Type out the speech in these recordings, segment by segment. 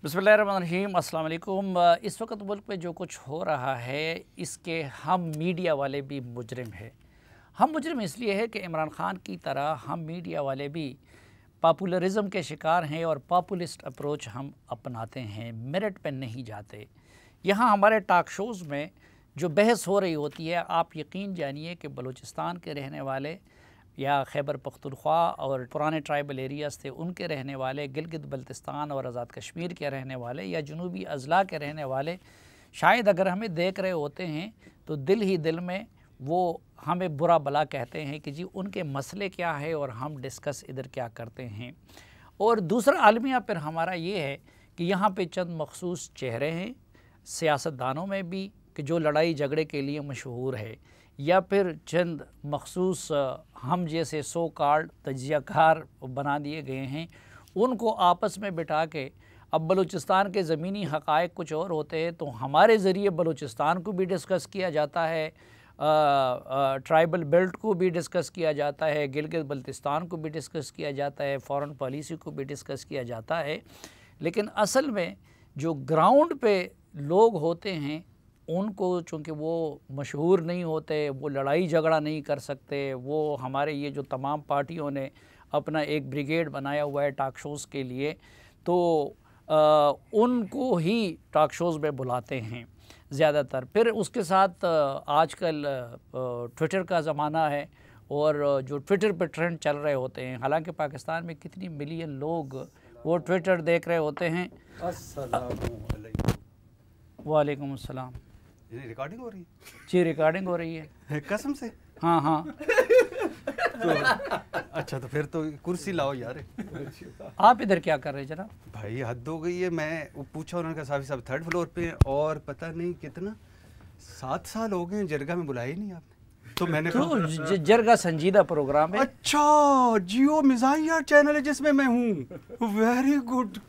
बिस्मिल्लाहिर्रहमानिर्रहीम, अस्सलाम वालेकुम। इस वक्त मुल्क में जो कुछ हो रहा है इसके हम मीडिया वाले भी मुजरिम हैं। हम मुजरिम इसलिए है कि इमरान ख़ान की तरह हम मीडिया वाले भी पॉपुलरिज़म के शिकार हैं और पॉपुलिस्ट अप्रोच हम अपनाते हैं, मेरिट पे नहीं जाते। यहाँ हमारे टॉक शोज़ में जो बहस हो रही होती है, आप यकीन जानिए कि बलूचिस्तान के रहने वाले या खैबर पख्तूनख्वा और पुराने ट्राइबल एरियाज़ थे उनके रहने वाले, गिलगित बल्तिस्तान और आज़ाद कश्मीर के रहने वाले या जनूबी अज़ला के रहने वाले शायद अगर हमें देख रहे होते हैं तो दिल ही दिल में वो हमें बुरा भला कहते हैं कि जी उनके मसले क्या है और हम डिस्कस इधर क्या करते हैं। और दूसरा आलमिया फिर हमारा ये है कि यहाँ पे चंद मखसूस चेहरे हैं सियासतदानों में भी कि जो लड़ाई झगड़े के लिए मशहूर है, या फिर चंद मखसूस हम जैसे सो कॉल्ड तजियाकार बना दिए गए हैं, उनको आपस में बिठा के अब बलूचिस्तान के ज़मीनी हक़ाइक़ कुछ और होते हैं तो हमारे ज़रिए बलूचिस्तान को भी डिस्कस किया जाता है, ट्राइबल बेल्ट को भी डिस्कस किया जाता है, गिलगित बल्तिस्तान को भी डिस्कस किया जाता है, फ़ॉरेन पॉलिसी को भी डिस्कस किया जाता है। लेकिन असल में जो ग्राउंड पे लोग होते हैं उनको चूँकि वो मशहूर नहीं होते, वो लड़ाई झगड़ा नहीं कर सकते, वो हमारे ये जो तमाम पार्टियों ने अपना एक ब्रिगेड बनाया हुआ है टॉक शोज़ के लिए, तो उनको ही टॉक शोज़ में बुलाते हैं ज़्यादातर। फिर उसके साथ आजकल ट्विटर का ज़माना है और जो ट्विटर पे ट्रेंड चल रहे होते हैं, हालांकि पाकिस्तान में कितनी मिलियन लोग वो ट्विटर देख रहे होते हैं। वालेकुम अस्सलाम। रिकॉर्डिंग हो रही है? जी रिकॉर्डिंग हो रही है कसम से? हाँ हाँ। तो अच्छा, तो फिर तो कुर्सी लाओ यार। आप इधर क्या कर रहे हैं जनाब? भाई हद हो गई है। मैं पूछा, उन्होंने कहा साफी साहब 3rd फ्लोर पे हैं और पता नहीं कितना 7 साल हो गए जरगा में बुलाया ही नहीं आपने। तो मैंने तो जरगा संजीदा प्रोग्राम है। अच्छा, जियो मिज़ाहिया चैनल है जिसमें मैं हूँ। Very good.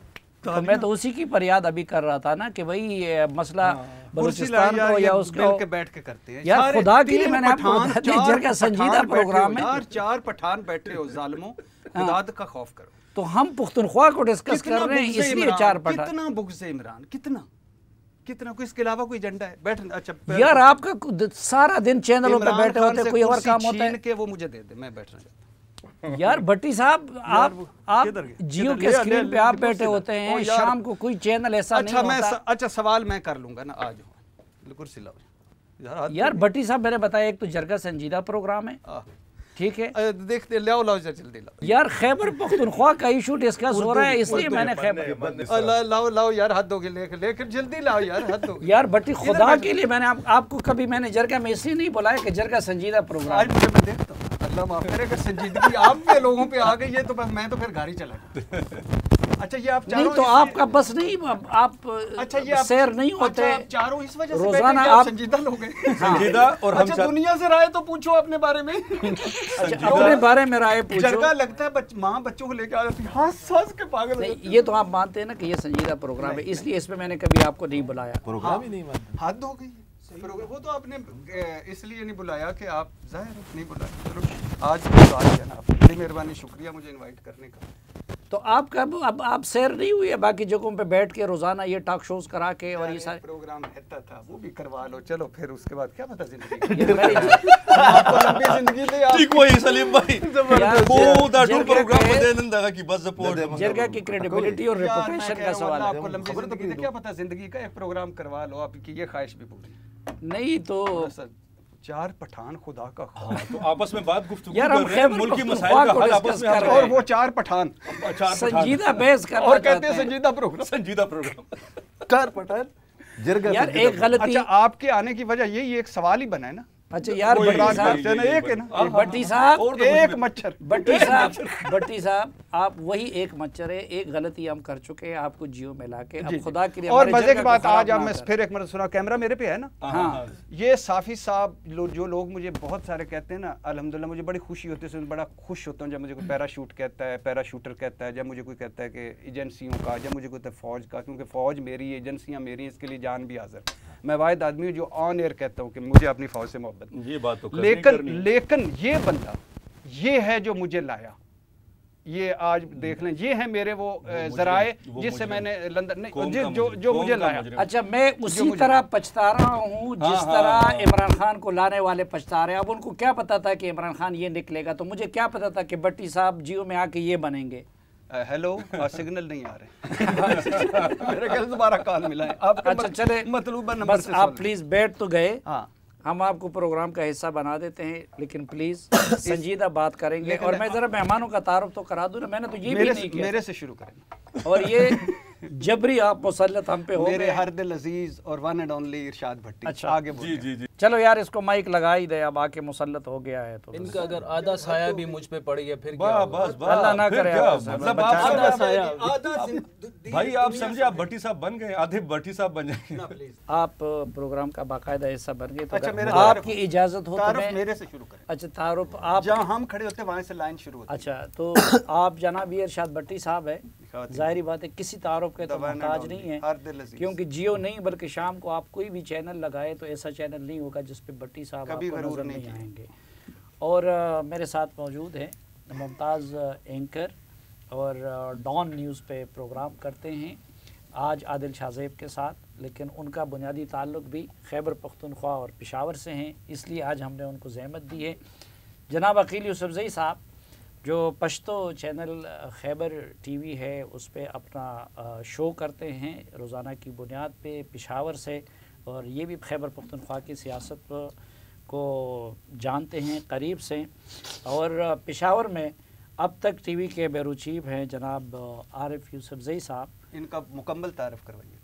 तो मैं तो उसी की फरियाद अभी कर रहा था ना कि भाई मसला बलूचिस्तान को या उसको के बैठ के करते हैं यार। खुदा के लिए मैंने आपको बता दिया जरगा संजीदा प्रोग्राम है यार। 4 पठान बैठे हो जालिमों, खुदा का खौफ करो। तो हम पुख्तनख्वा को डिस्कस कर रहे हैं इसलिए 4 पठान। कितना बुग़्ज़ है इमरान, कितना कितना कोई इसके अलावा कोई एजेंडा है? बैठ। अच्छा यार आपका सारा दिन चैनलों पे बैठे होते, कोई और काम होता है कि वो मुझे दे दे, मैं बैठना चाहता हूं। यार भट्टी साहब, आप जियो के स्क्रीन पे आप बैठे होते हैं, शाम को कोई चैनल ऐसा नहीं होता। अच्छा सवाल मैं कर लूंगा ना, आ जाओ कुर्सी लाओ यार। भट्टी साहब मैंने बताया एक तो जरगा संजीदा प्रोग्राम है, ठीक है? देखते लाओ जल्दी लाओ यार। खैबर पख्तूनख्वा का इशू डिस्कस हो रहा है इसलिए मैंने खैबर लाओ यार, हद हो गई। लेकर जल्दी लाओ यार, हद हो गई यार। भट्टी खुदा के लिए मैंने आपको कभी मैंने जरगा में इसलिए नहीं बुलाया कि जरगा संजीदा प्रोग्राम। आज मुझे मैं देखता हूँ, अल्लाह माफ करे अगर संजीदगी आप पे लोगों पे आ गई है तो बस मैं तो फिर घर ही चला गया। अच्छा ये आप नहीं तो आपका बस नहीं, आप अच्छा ये शेर नहीं होते चारों इस वजह से रोजाना आप संजीदा लोग हैं। संजीदा और हम अच्छा दुनिया से राय तो पूछो अपने बारे में। अपने बारे में राय पूछो। जरगा लगता है माँ बच्चों को लेकर आ जाती है, हंस के पागल। ये तो आप मानते हैं ना कि ये संजीदा प्रोग्राम है, इसलिए इसमें मैंने कभी आपको नहीं बुलाया। प्रोग्राम ही नहीं मानते। हद हो गई। वो तो आपने इसलिए नहीं बुलाया कि आप जाहिर नहीं बुलाया। चलो आज तो आ गया ना, बड़ी मेहरबानी, शुक्रिया मुझे इनवाइट करने का। तो आपका अब आप सैर नहीं हुई है बाकी जगहों पे बैठ के रोजाना ये टॉक शोज करा के और ये सारे प्रोग्राम रहता था, वो भी करवा लो। चलो फिर उसके बाद क्या पता जिंदगी आपको लंबी जिंदगी दे। ठीक वही सलीम भाई, वो दैट प्रोग्राम बदे नंदा की बस सपोर्ट जरगा की क्रेडिबिलिटी और रेपुटेशन का सवाल है। आपको लंबी जिंदगी दे, क्या पता जिंदगी का एक प्रोग्राम करवा लो, आपकी ये ख्वाहिश भी पूरी नहीं। तो 4 पठान खुदा का तो आपस में बात गुफ्तगू यार कर रहे हैं, मुल्क की मसाइल का हल आपस में कर रहे और वो 4 पठान संजीदा बहस कर और कहते हैं संजीदा प्रोग्राम। 4 पठान जरगा यार एक गलती। अच्छा आपके आने की वजह यही एक सवाल ही बना है ना। अच्छा यार एक है ना, भट्टी साहब एक मच्छर। भट्टी साहब आप वही एक मच्छर है। एक गलती हम कर चुके हैं आपको जियो में लाके, अब खुदा के लिए। और मजे की बात, आज आप मैं फिर एक मरतबा सुना, कैमरा मेरे पे है ना। हाँ ये साफी साहब जो लोग मुझे बहुत सारे कहते हैं ना, अल्हम्दुलिल्लाह मुझे बड़ी खुशी होती है, बड़ा खुश होता हूँ जब मुझे कोई पैराशूट कहता है, पैराशूटर कहता है, जब मुझे कोई कहता है कि एजेंसियों का, जब मुझे कोई कहता है फौज का, क्योंकि फौज मेरी, एजेंसियाँ मेरी, इसके लिए जान भी हाजिर। मैं वाहिद आदमी हूँ जो ऑन एयर कहता हूँ कि मुझे अपनी फौज से मोहब्बत। ये बात तो लेकिन ये बंदा ये है जो मुझे लाया, ये आज देख लें, ये है मेरे वो जराए जिससे मैंने लंदन नहीं जो मुझे लाया। अच्छा, मैं उसी तरह पछता रहा हूँ जिस तरह इमरान खान को लाने वाले पछता रहे हैं। अब उनको क्या पता था कि इमरान खान ये निकलेगा, तो मुझे क्या पता था कि भट्टी साहब जियो में आके ये बनेंगे। हेलो, सिग्नल नहीं आ रहे मेरे ख्याल दोबारा कॉल मिला है आपका। अच्छा चले, मतलूबा नंबर बस आप प्लीज बैठ तो गए। हाँ, हम आपको प्रोग्राम का हिस्सा बना देते हैं, लेकिन प्लीज संजीदा बात करेंगे। और मैं जरा मेहमानों का तारुफ तो करा दूं ना, मैंने तो ये भी नहीं किया। मेरे से शुरू करेंगे। और ये जबरी आप मुसल्लत हम पे हो मेरे हर दिल अजीज और वन एंड ओनली इरशाद भट्टी। अच्छा, आगे बोलिए। जी जी। चलो यार, इसको माइक लगा ही दे, अब आके मुसल्लत हो गया है तो इनका अगर आधा साया भी मुझ पे पड़ गया फिर क्या बस होगा? बस अल्लाह ना करे। मतलब आधा साया भाई आप समझे, आप भट्टी साहब बन गए, आधे भट्टी साहब बन जाएंगे। आप प्रोग्राम का बाकायदा हिस्सा बन गए तो अच्छा, अगर मेरा आपकी इजाजत हो तो तारुफ मैं। मेरे से शुरू करें। अच्छा, तारुफ आप। जहाँ हम खड़े होते हैं वहाँ से लाइन शुरू होती है। अच्छा, तो आप जनाब इरशाद भट्टी साहब है, जाहिर बात है किसी तारुफ के तो मोहताज नहीं है, हर दिल अजीज। क्योंकि जियो नहीं बल्कि शाम को आप कोई भी चैनल लगाए तो ऐसा चैनल नहीं होगा जिस पे भट्टी साहब कभी आपको गरूर नजर नहीं नहीं किया। आएंगे। और मेरे साथ मौजूद हैं मुमताज़ एंकर और डॉन न्यूज़ पे प्रोग्राम करते हैं आज आदिल शाहज़ेब के साथ, लेकिन उनका बुनियादी ताल्लुक़ भी खैबर पख्तूनख्वा और पेशावर से हैं, इसलिए आज हमने उनको ज़हमत दी है। जनाब अकील यूसुफज़ई साहब जो पश्तो चैनल खैबर टीवी है उस पे अपना शो करते हैं रोज़ाना की बुनियाद पे पेशावर से, और ये भी खैबर पख्तूनख्वा की सियासत को जानते हैं करीब से। और पेशावर में अब तक टीवी के ब्यूरो चीफ हैं जनाब आरिफ यूसुफज़ई साहब। इनका मुकम्मल तारुफ करवाइए।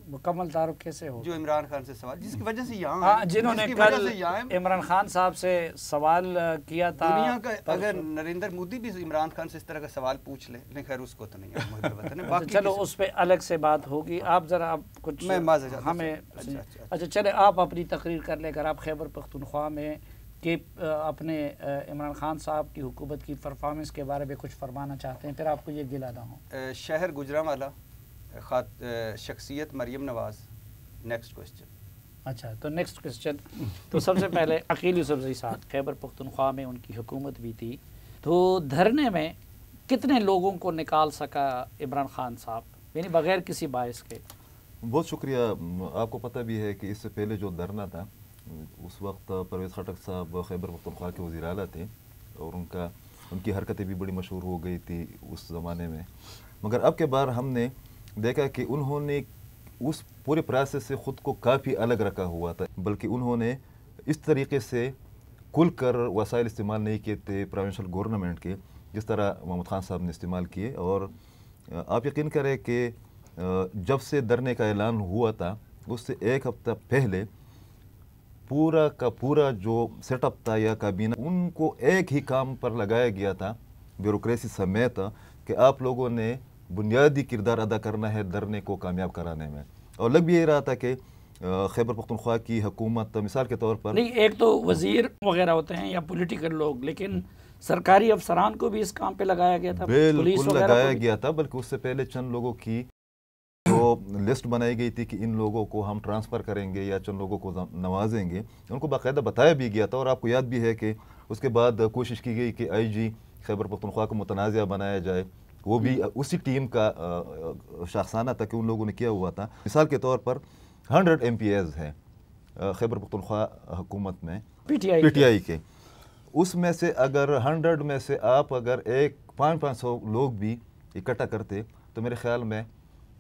मुकम्मल तारुफ कैसे हो? जो इमरान खान से सवाल, जिसकी वजह से यहाँ हाँ, जिन्होंने कल इमरान खान साहब से सवाल किया था। दुनिया का अगर नरेंद्र मोदी भी इमरान खान से इस तरह का सवाल पूछ ले, लेकिन खैर उसको तो नहीं बाकी चलो उस पर अलग से बात होगी। आप ज़रा आप कुछ हमें अच्छा चले, आप अपनी तकरीर कर ले। अगर आप खैबर पख्तूनख्वा में कि अपने इमरान खान साहब की हुकूमत की परफॉर्मेंस के बारे में कुछ फरमाना चाहते हैं, फिर आपको ये गिला ना हो। शहर गुजरांवाला, शख्सियत मरियम नवाज। Next question. अच्छा, तो नेक्स्ट क्वेश्चन तो सबसे पहले अकील यूसुफज़ई साहब, खैबर पख्तूनख्वा में उनकी हुकूमत भी थी, तो धरने में कितने लोगों को निकाल सका इमरान खान साहब, यानी बगैर किसी बायस के? बहुत शुक्रिया। आपको पता भी है कि इससे पहले जो धरना था उस वक्त परवेज़ खटक साहब खैबर पख्तूनख्वा के वज़ीर आला थे और उनकी हरकतें भी बड़ी मशहूर हो गई थी उस ज़माने में। मगर अब के बार हमने देखा कि उन्होंने उस पूरे प्रोसेस से ख़ुद को काफ़ी अलग रखा हुआ था, बल्कि उन्होंने इस तरीके से खुलकर वसाइल इस्तेमाल नहीं किए थे प्रोविंशियल गवर्नमेंट के, जिस तरह महमूद खान साहब ने इस्तेमाल किए। और आप यकीन करें कि जब से धरने का ऐलान हुआ था उससे एक हफ्ता पहले पूरा का पूरा जो सेटअप था या काबीना, उनको एक ही काम पर लगाया गया था ब्यूरोक्रेसी समेत कि आप लोगों ने बुनियादी किरदार अदा करना है धरने को कामयाब कराने में। और लग भी यही रहा था कि खैबर पख्तूनख्वा की हुकूमत, मिसाल के तौर पर नहीं, एक तो वज़ीर वगैरह होते हैं या पॉलिटिकल लोग, लेकिन सरकारी अफसरान को भी इस काम पे लगाया गया था, बिल्कुल लगाया गया था। बल्कि उससे पहले चंद लोगों की जो लिस्ट बनाई गई थी कि इन लोगों को हम ट्रांसफ़र करेंगे या चंद लोगों को नवाजेंगे, उनको बाकायदा बताया भी गया था। और आपको याद भी है कि उसके बाद कोशिश की गई कि IG खैबर पख्तूनख्वा को मुतनाज़िया बनाया जाए, वो भी उसी टीम का शाखसाना था कि उन लोगों ने किया हुआ था। मिसाल के तौर पर 100 MPs हैं खैबर पख्तूनख्वा हुकूमत में PTI के, उसमें से अगर 100 में से आप अगर 500 लोग भी इकट्ठा करते तो मेरे ख्याल में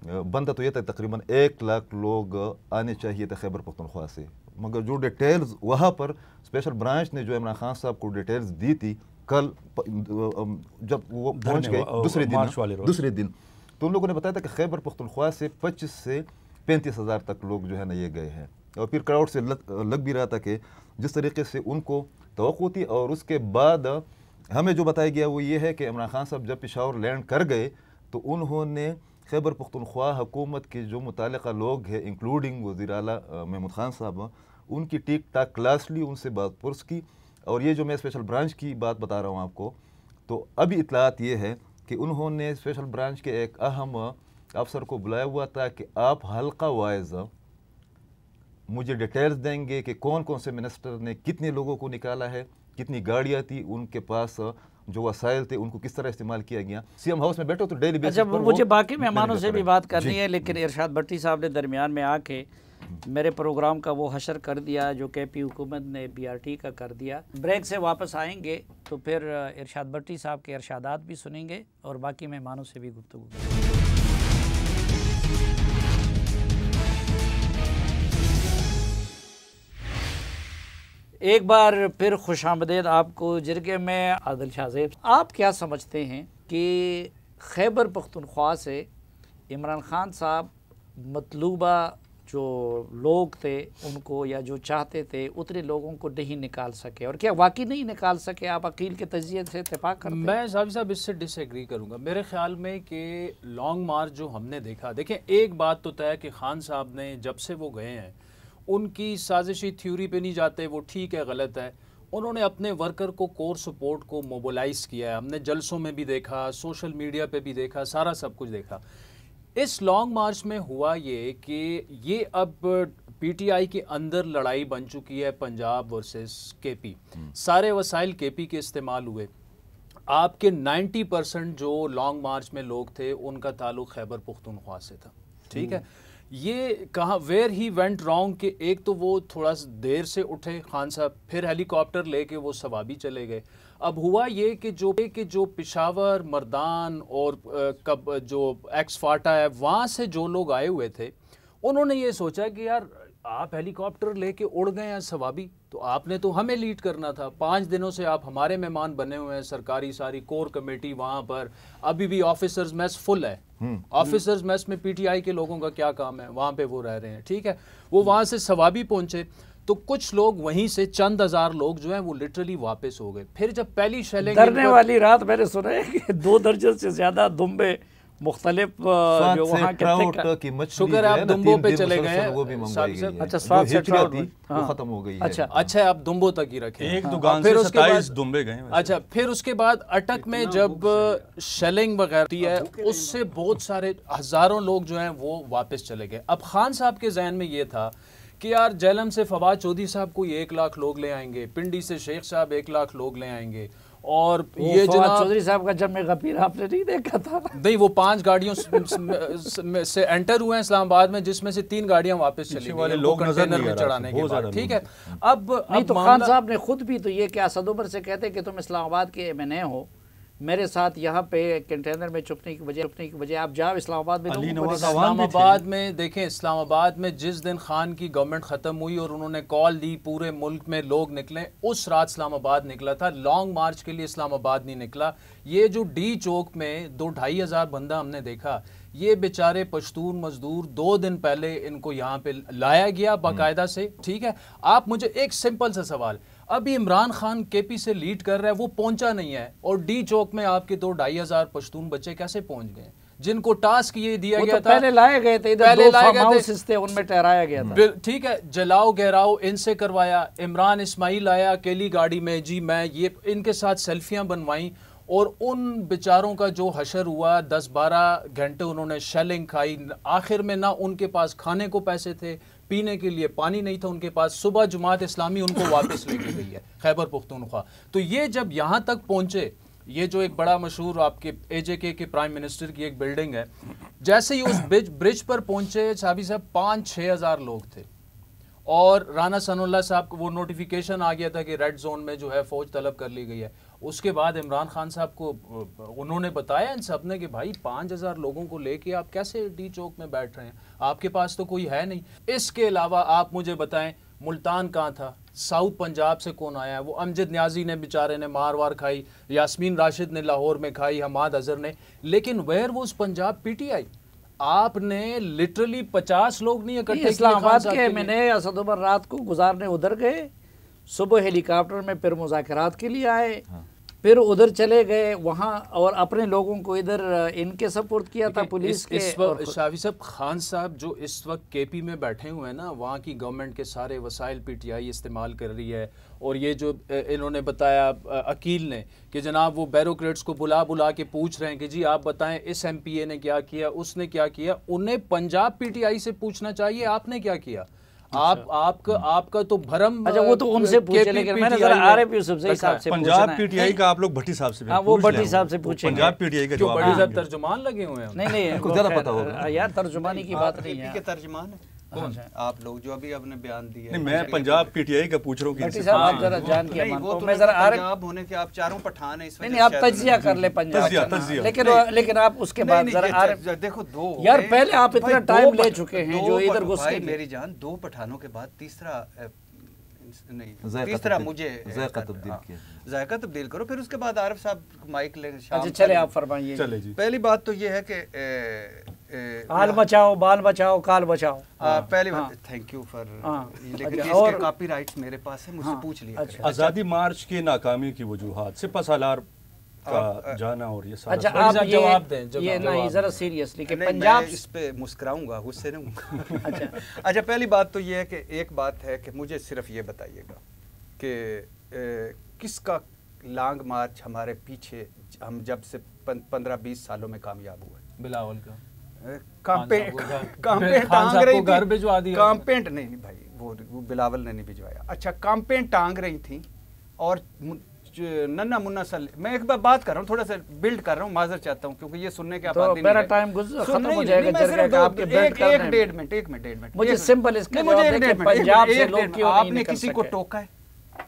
बनता तो ये था तकरीबन 1 लाख लोग आने चाहिए थे खैबर पख्तूनख्वा से। मगर जो डिटेल्स वहाँ पर स्पेशल ब्रांच ने जो इमरान खान साहब को डिटेल्स दी थी कल जब वो पहुँच गए दूसरे दिन तो उन लोगों ने बताया था कि खैबर पख्तूनख्वा से 25 से 35 हज़ार तक लोग जो है ना ये गए हैं। और फिर क्राउड से लग भी रहा था कि जिस तरीके से उनको तवक्को थी। और उसके बाद हमें जो बताया गया वो ये है कि इमरान खान साहब जब पेशावर लैंड कर गए तो उन्होंने खैबर पख्तूनख्वा हुकूमत के जो मुतालिका लोग हैं इंक्लूडिंग वज़ीर आला महमूद खान साहब, उनकी ठीक ठाक क्लास ली, उनसे बात पुरस की। और ये जो मैं स्पेशल ब्रांच की बात बता रहा हूँ आपको, तो अभी इतलात ये है कि उन्होंने स्पेशल ब्रांच के एक अहम अफसर को बुलाया हुआ था कि आप हल्का वाइज मुझे डिटेल्स देंगे कि कौन कौन से मिनिस्टर ने कितने लोगों को निकाला है, कितनी गाड़ियाँ थी उनके पास, जो वसाइल थे उनको किस तरह इस्तेमाल किया गया। सीएम हाउस में बैठो तो डेली बेसिस अच्छा, पर मुझे वो बाकी मेहमानों से भी बात करनी जी। है, लेकिन इरशाद भट्टी साहब ने दरमियान में आके मेरे प्रोग्राम का वो हशर कर दिया जो केपी हुकूमत ने बीआरटी का कर दिया। ब्रेक से वापस आएंगे तो फिर इरशाद भट्टी साहब के इरशादात भी सुनेंगे और बाकी मेहमानों से भी गुफ्तगू करेंगे। एक बार फिर खुशामदीद आपको जिरगे में। आदिल शाहज़ेब, आप क्या समझते हैं कि खैबर पख्तूनख्वा से इमरान खान साहब मतलूबा जो लोग थे उनको, या जो चाहते थे उतने लोगों को नहीं निकाल सके, और क्या वाकई नहीं निकाल सके? आप अकील के तजिए से इत्तेफाक करते हैं? मैं साहब इससे डिसएग्री करूंगा। मेरे ख्याल में कि लॉन्ग मार्च जो हमने देखा, देखें एक बात तो तय है कि खान साहब ने जब से वो गए हैं उनकी साजिशी थ्योरी पे नहीं जाते, वो ठीक है गलत है, उन्होंने अपने वर्कर को कोर सपोर्ट को मोबिलाइज़ किया है। हमने जलसों में भी देखा, सोशल मीडिया पे भी देखा, सारा सब कुछ देखा। इस लॉन्ग मार्च में हुआ ये कि ये अब पीटीआई के अंदर लड़ाई बन चुकी है, पंजाब वर्सेस केपी। सारे वसाइल केपी के इस्तेमाल हुए। आपके 90% जो लॉन्ग मार्च में लोग थे उनका ताल्लुक खैबर पख्तूनख्वा से था, ठीक है। ये कहाँ वेयर ही वेंट रॉन्ग कि एक तो वो थोड़ा देर से उठे खान साहब, फिर हेलीकॉप्टर लेके वो सवाबी चले गए। अब हुआ ये कि जो पेशावर, मर्दान और कब जो एक्स फाटा है वहाँ से जो लोग आए हुए थे, उन्होंने ये सोचा कि यार आप हेलीकॉप्टर लेके उड़ गए हैं सवाबी, तो आपने तो हमें लीड करना था। 5 दिनों से आप हमारे मेहमान बने हुए हैं, सरकारी सारी कोर कमेटी वहाँ पर, अभी भी ऑफिसर्स मेस फुल है। ऑफिसर्स मेस में पीटीआई के लोगों का क्या काम है, वहाँ पे वो रह रहे हैं, ठीक है। वो वहाँ से सवाबी पहुँचे तो कुछ लोग वहीं से चंद हज़ार लोग जो हैं वो लिटरली वापस हो गए। फिर जब पहली शेलिंग, डरने वाली रात मैंने सुना है कि 2 दर्जन से ज़्यादा दुम्बे मुख्तलिफ जो वहाँ के, शुक्र है आप दुम्बो पे चले गए हैं। अच्छा, स्वाद से ट्राउट वो खत्म हो गई है। अच्छा आप दुम्बो तक ही रखें। एक दुकान से 27 दुम्बे गए। अच्छा, फिर उसके बाद अटक में जब शेलिंग वगैरह है, उससे बहुत सारे हज़ारों लोग जो हैं वो वापस चले गए। अब खान साहब के जहन में ये था कि यार जेलम से फवाद चौधरी साहब को 1 लाख लोग ले आएंगे, पिंडी से शेख साहब 1 लाख लोग ले आएंगे, और ये जनाब चौधरी साहब का जब गफीर आपने नहीं देखा था? नहीं, वो 5 गाड़ियों से एंटर हुए हैं इस्लामाबाद में, जिसमें से 3 गाड़ियां वापस चली गई लोग कंटेनर में चढ़ाने के बाद, ठीक है। अब नहीं तो खान साहब ने खुद भी तो ये क्या असद उमर से कहते कि तुम इस्लामाबाद के एमएनए हो, मेरे साथ यहाँ पे कंटेनर में चुपने की वजह आप जाओ इस्लामाबाद में। इस्लामाबाद में देखें, इस्लामाबाद में जिस दिन खान की गवर्नमेंट ख़त्म हुई और उन्होंने कॉल दी पूरे मुल्क में लोग निकले, उस रात इस्लामाबाद निकला था। लॉन्ग मार्च के लिए इस्लामाबाद नहीं निकला। ये जो डी चौक में 2-2.5 हज़ार बंदा हमने देखा, ये बेचारे पश्तून मजदूर 2 दिन पहले इनको यहाँ पे लाया गया बाकायदा से, ठीक है। आप मुझे एक सिंपल सा सवाल, अभी इमरान खान केपी से लीड कर रहा है, वो पहुंचा नहीं है, और डी चौक में आपके 2-2.5 हज़ार पश्तून बच्चे कैसे पहुंच गए, जिनको टास्क ये दिया गया था? पहले लाए गए थे, पहले लाए गए थे, उनमें ठहराया गया था, ठीक है। जलाओ गहराओ इनसे करवाया, इमरान इस्माइल आया अकेली गाड़ी में, जी मैं ये इनके साथ सेल्फियां बनवाई, और उन बेचारों का जो हशर हुआ, 10-12 घंटे उन्होंने शेलिंग खाई। आखिर में ना उनके पास खाने को पैसे थे, पीने के लिए पानी नहीं था उनके पास। सुबह जमात इस्लामी उनको वापस लेके गई है खैबर पख्तूनख्वा। तो ये जब यहाँ तक पहुँचे, ये जो एक बड़ा मशहूर आपके एजेके के प्राइम मिनिस्टर की एक बिल्डिंग है, जैसे ही उस ब्रिज पर पहुँचे साहबी साहब 5-6 हज़ार लोग थे, और राना सनाउल्लाह साहब को वो नोटिफिकेशन आ गया था कि रेड जोन में जो है फ़ौज तलब कर ली गई है। उसके बाद इमरान खान साहब को उन्होंने बताया इन सब ने कि भाई 5,000 लोगों को लेके आप कैसे डी चौक में बैठ रहे हैं, आपके पास तो कोई है नहीं। इसके अलावा आप मुझे बताएं मुल्तान कहाँ था, साउथ पंजाब से कौन आया है? वो अमजद न्याजी ने बेचारे ने मार वार खाई, यास्मीन राशिद ने लाहौर में खाई, हमाद अजहर ने, लेकिन वेयर वो पंजाब पीटीआई आपने लिटरली 50 लोग नहीं इकट्ठे। इस्लामाबाद के मैंने असद उमर रात को गुजारने उधर गए, सुबह हेलीकॉप्टर में फिर मुज़ाकरात के लिए आए, फिर उधर चले गए वहाँ, और अपने लोगों को इधर इनके सपोर्ट किया था पुलिस के। इस वक्त शाफी साहब खान साहब जो इस वक्त केपी में बैठे हुए हैं ना, वहाँ की गवर्नमेंट के सारे वसाइल पीटीआई इस्तेमाल कर रही है। और ये जो इन्होंने बताया अकील ने कि जनाब वो बैरोक्रेट्स को बुला के पूछ रहे हैं कि जी आप बताएं इस एमपीए ने क्या किया, उसने क्या किया। उन्हें पंजाब पीटीआई से पूछना चाहिए आपने क्या किया। आपका तो भरम। अच्छा वो तो उनसे पूछे, लेकिन मैंने जरा आरिफ यूसुफ से हिसाब से पंजाब पीटीआई का आप लोग भट्टी साहब से हाँ वो भट्टी साहब से पूछे। पंजाब पीटीआई का जो भट्टी साहब तर्जुमान लगे हुए हैं। नहीं उनको ज़्यादा पता होगा यार, तर्जुमानी की बात नहीं है। के तर्जुमान है आप लोग जो अभी आपने बयान दिया। नहीं, मैं पंजाब पीटीआई का पूछ रहा हूँ भट्टी साहब आप जरा जान के मानता हूं। मैं जरा पंजाब होने के आप चारों पठान है इस वजह नहीं आप तज्जिया कर ले पंजाब, लेकिन आप उसके बाद जरा आरिफ देखो दो यार पहले आप इतना टाइम ले चुके हैं जो इधर घुसे। मेरी जान 2 पठानों के बाद तीसरा नहीं, तीसरा मुझे जायका तब्दील करो, फिर उसके बाद आरिफ साहब माइक ले। अच्छा चले आप फरमाइए। चले जी। पहली बात तो ये है कि हाल बचाओ, बाल बचाओ, काल बचाओ। पहली बात थैंक यू फॉर, लेकिन इसके कॉपीराइट्स मेरे पास है, मुझसे पूछ लिया। आज़ादी मार्च की नाकामी की वजूहात सिपह सालार का जाना और ये सारा। अच्छा आप जवाब दें, ये नहीं जरा सीरियसली कि पंजाब इस पे मुस्कुराऊंगा, गुस्से नहीं हूँ। अच्छा पहली बात तो ये है कि एक बात है कि मुझे सिर्फ ये बताइएगा कि किसका लॉन्ग मार्च हमारे पीछे हम जब से 15-20 सालों में कामयाब हुआ है। बिलावल का कांपेंट टांग रही थी, घर भिजवा दिया। कांपेंट नहीं भाई, वो बिलावल ने नहीं भिजवाया। अच्छा कांपेंट टांग रही थी और नन्ना मुन्ना सल। मैं एक बार बात कर रहा हूँ, थोड़ा सा बिल्ड कर रहा हूँ, माजर चाहता हूँ क्योंकि ये सुनने के तो मेरा टाइम खत्म हो जाएगा। एक डेढ़ मिनट मुझे सिंपल इसका जवाब दें कि पंजाब से लोग क्यों नहीं आपने किसी को टोका है,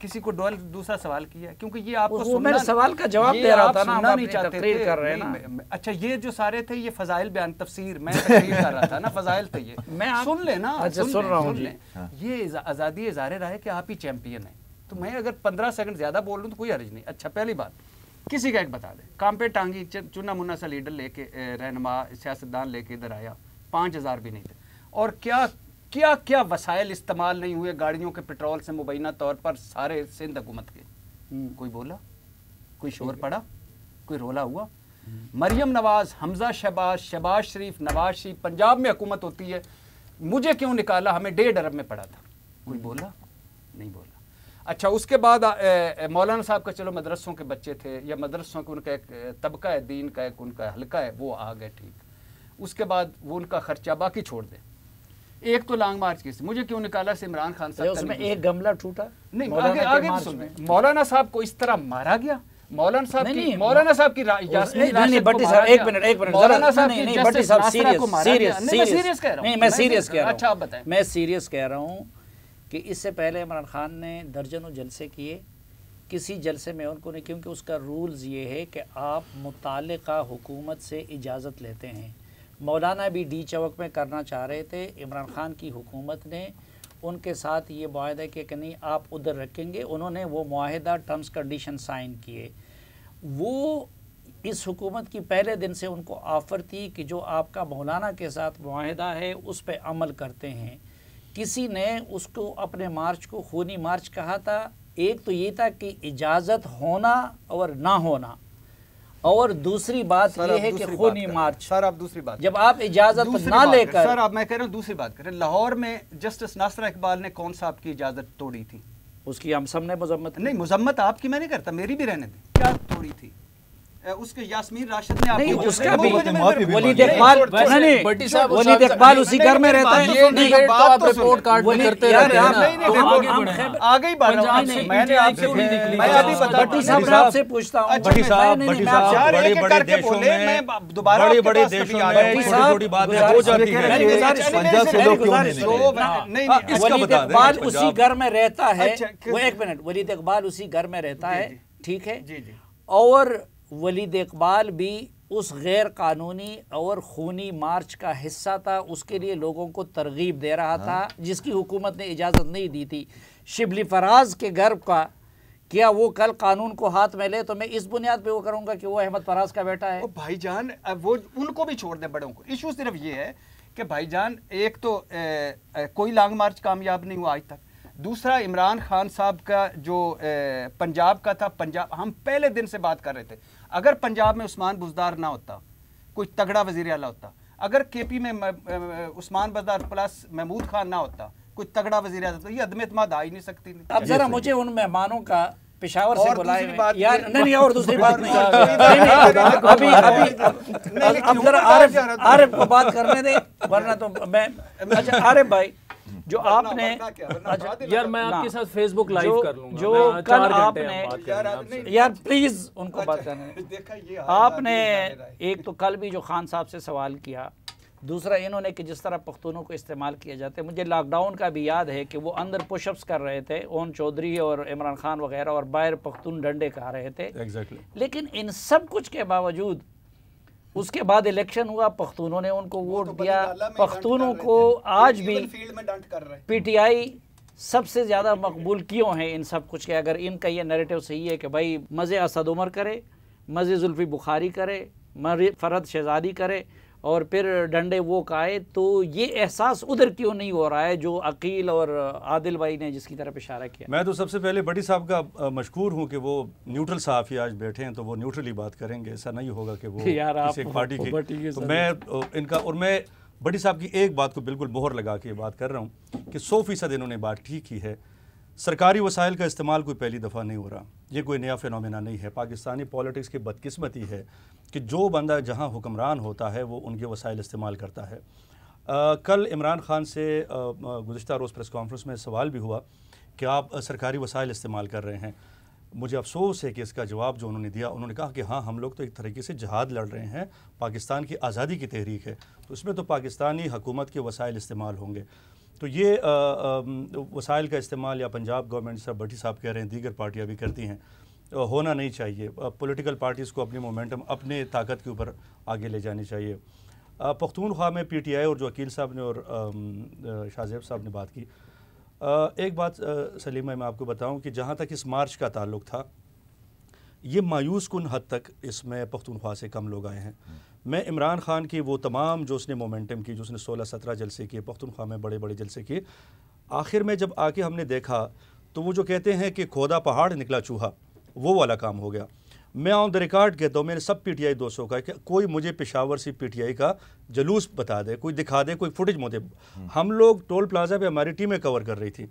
किसी को दूसरा सवाल किया है? क्योंकि ये आपको वो मेरे सवाल का जवाब दे रहा था ना, हम नहीं चाहते थे कर रहे हैं ना। अच्छा ये जो सारे थे ये फजाइल बयान तफसीर मैं तकरीर कर रहा था ना, फजाइल थे ये, मैं सुन लेना। अच्छा सुन रहा हूँ जी। ये आज़ादी इज़हार राय कि आप ही चैंपियन हैं, तो मैं अगर 15 सेकंड ज्यादा बोल लूँ तो कोई हर्ज नहीं। अच्छा पहली बात किसी का एक बता दे, कांपे टांगी चुना मुन्ना सा लीडर लेके रहनुमा सियासतदान लेके इधर आया, 5000 भी नहीं थे, और क्या क्या क्या वसाइल इस्तेमाल नहीं हुए गाड़ियों के पेट्रोल से मुबैना तौर पर सारे सिंध हुकूमत के। कोई बोला, कोई शोर पड़ा, कोई रोला हुआ? मरियम नवाज, हमजा शहबाज, शहबाज शरीफ, नवाज शरीफ, पंजाब में हुकूमत होती है, मुझे क्यों निकाला, हमें 1.5 अरब में पड़ा था, कोई बोला नहीं बोला। अच्छा उसके बाद मौलाना साहब का चलो मदरसों के बच्चे थे या मदरसों के उनका एक तबका है, दीन का एक उनका हल्का है, वो आ गए ठीक। उसके बाद वो उनका खर्चा बाकी छोड़ दे। एक तो लॉन्ग मार्च की मुझे क्यों निकाला से इमरान खान साहब, उसमें एक गमला टूटा नहीं, आगे मौलाना साहब को इस तरह मारा गया। मौलाना साहब की मौलाना साहब की नहीं भट्टी साहब एक मिनट मौलाना साहब नहीं भट्टी साहब सीरियस कह रहा हूं, नहीं मैं सीरियस कह रहा हूं। अच्छा आप बताएं। मैं सीरियस कह रहा हूं कि इससे पहले इमरान खान ने दर्जनों जलसे किए, किसी जलसे में उनको नहीं, क्योंकि उसका रूल्स ये है कि आप मुताल्लिका हुकूमत से इजाज़त लेते हैं। मौलाना भी डी चौक में करना चाह रहे थे, इमरान खान की हुकूमत ने उनके साथ ये मुआहदा किया कि नहीं आप उधर रखेंगे, उन्होंने वो मुआहदा टर्म्स कंडीशन साइन किए। वो इस हुकूमत की पहले दिन से उनको ऑफ़र थी कि जो आपका मौलाना के साथ मुआहदा है उस पर अमल करते हैं। किसी ने उसको अपने मार्च को खूनी मार्च कहा था। एक तो ये था कि इजाज़त होना और ना होना, और दूसरी बात ये है कि खूनी मार्च। सर आप दूसरी बात, जब आप इजाज़त ना लेकर, सर आप मैं कह रहा हूँ दूसरी बात करें, लाहौर में जस्टिस नासर इकबाल ने कौन सा आपकी इजाज़त तोड़ी थी? उसकी हम सब ने मजम्मत नहीं, मजम्मत आपकी मैं नहीं करता, मेरी भी रहने दी। क्या तोड़ी थी? उसके यास्मीन राशिद ने नहीं, उसका भी वलीद इकबाल नहीं, वलीद इकबाल उसी घर में रहता है। ये नहीं तो आप रिपोर्ट कार्ड में करते रहते हैं ना, आगे ही बढ़ रहा हूं। मैंने आपसे मैं अभी भट्टी साहब आपसे पूछता हूं, भट्टी साहब बड़े बड़े देशों में दोबारा बड़े देशों में छोटी-छोटी बातें हो जाती हैं। पंजाब से लोग क्यों नहीं? वलीद इकबाल उसी घर में रहता है, वो एक मिनट, वलीद इकबाल उसी घर में रहता है, ठीक है, और वलीद इकबाल भी उस गैर कानूनी और खूनी मार्च का हिस्सा था, उसके लिए लोगों को तरगीब दे रहा था जिसकी हुकूमत ने इजाज़त नहीं दी थी। शिबली फराज के घर का क्या वो कल कानून को हाथ में ले, तो मैं इस बुनियाद पे वो करूँगा कि वो अहमद फराज का बेटा है। भाईजान वो उनको भी छोड़ दें, बड़ों को। इशू सिर्फ ये है कि भाईजान एक तो कोई लॉन्ग मार्च कामयाब नहीं हुआ आज तक, दूसरा इमरान खान साहब का जो पंजाब का था, पंजाब हम पहले दिन से बात कर रहे थे, अगर पंजाब में उस्मान बुज़दार ना होता, कोई तगड़ा वज़ीर आला होता, अगर केपी में उस्मान बुज़दार प्लस महमूद खान ना होता, कोई तगड़ा वज़ीर आला, तो ये अदम एतमाद आ ही नहीं सकती। अब जरा मुझे उन मेहमानों का पेशावर से बुलाए यार, नहीं और दूसरी बात नहीं, अभी अब जरा आरिफ को बात करने दे, वरना तो मैं। अच्छा आरिफ भाई, जो आपने यार मैं आपके साथ फेसबुक लाइव कर लूंगा, जो मैं कल 4 घंटे आपने हम बात करेंगे आपसे। यार प्लीज उनको बात करने आपने एक तो कल भी जो खान साहब से सवाल किया, दूसरा इन्होंने कि जिस तरह पख्तूनों को इस्तेमाल किया जाता है, मुझे लॉकडाउन का भी याद है कि वो अंदर पुशअप्स कर रहे थे, ओन चौधरी और इमरान खान वगैरह, और बाहर पख्तून डंडे खा रहे थे। एग्जैक्टली। लेकिन इन सब कुछ के बावजूद उसके बाद इलेक्शन हुआ, पख्तूनों ने उनको वोट दिया। पख्तूनों को आज भी पीटीआई सबसे ज़्यादा मकबूल क्यों है इन सब कुछ के? अगर इनका ये नैरेटिव सही है कि भाई मज़े असद उमर करे, मज़े जुल्फ़ी बुखारी करे, मज़े फरहद शहज़ादी करे और फिर डंडे वो खाए, तो ये एहसास उधर क्यों नहीं हो रहा है जो अकील और आदिल भाई ने जिसकी तरफ इशारा किया? मैं तो सबसे पहले बड़ी साहब का मशकूर हूँ कि वो न्यूट्रल साहब आज बैठे हैं, तो वो न्यूट्रली बात करेंगे। ऐसा नहीं होगा कि वो किसी एक पार्टी की। तो मैं इनका, और मैं बड़ी साहब की एक बात को बिल्कुल मोहर लगा के बात कर रहा हूँ कि 100% इन्होंने बात ठीक की है। सरकारी वसाइल का इस्तेमाल कोई पहली दफ़ा नहीं हो रहा, ये कोई नया फिनोमेना नहीं है। पाकिस्तानी पॉलिटिक्स की बदकिस्मती है कि जो बंदा जहाँ हुक्मरान होता है वो उनके वसाइल इस्तेमाल करता है। कल इमरान खान से गुज़िश्ता रोज़ प्रेस कॉन्फ्रेंस में सवाल भी हुआ कि आप सरकारी वसाइल इस्तेमाल कर रहे हैं। मुझे अफसोस है कि इसका जवाब जो उन्होंने दिया, उन्होंने कहा कि हाँ, हम लोग तो एक तरीके से जहाद लड़ रहे हैं, पाकिस्तान की आज़ादी की तहरीक है, तो इसमें तो पाकिस्तानी हुकूमत के वसाइल इस्तेमाल होंगे। तो ये वसाइल का इस्तेमाल या पंजाब गवर्नमेंट साहब भट्टी साहब कह रहे हैं, दीगर पार्टियाँ भी करती हैं, होना नहीं चाहिए। पॉलिटिकल पार्टीज़ को अपनी मोमेंटम, अपने ताकत के ऊपर आगे ले जानी चाहिए। पख्तूनख्वा में पीटीआई और जो अकील साहब ने और शाहजेब साहब ने बात की, एक बात सलीम मैं आपको बताऊं कि जहाँ तक इस मार्च का ताल्लुक़ था, ये मायूस कुन हद तक इसमें पख्तूनख्वा से कम लोग आए हैं। मैं इमरान खान की वो तमाम जो उसने मोमेंटम की, जो उसने 16-17 जलसे किए पख्तूनख्वा में, बड़े बड़े जलसे किए, आखिर में जब आके हमने देखा तो वो जो कहते हैं कि खोदा पहाड़ निकला चूहा, वो वाला काम हो गया। मैं ऑन द रिकॉर्ड कहता हूँ, मैंने सब पीटीआई दोस्तों का कि कोई मुझे पेशावर से पीटीआई का जलूस बता दे, कोई दिखा दे, कोई फुटेज मुझे। हम लोग टोल प्लाजा पे हमारी टीमें कवर कर रही थी।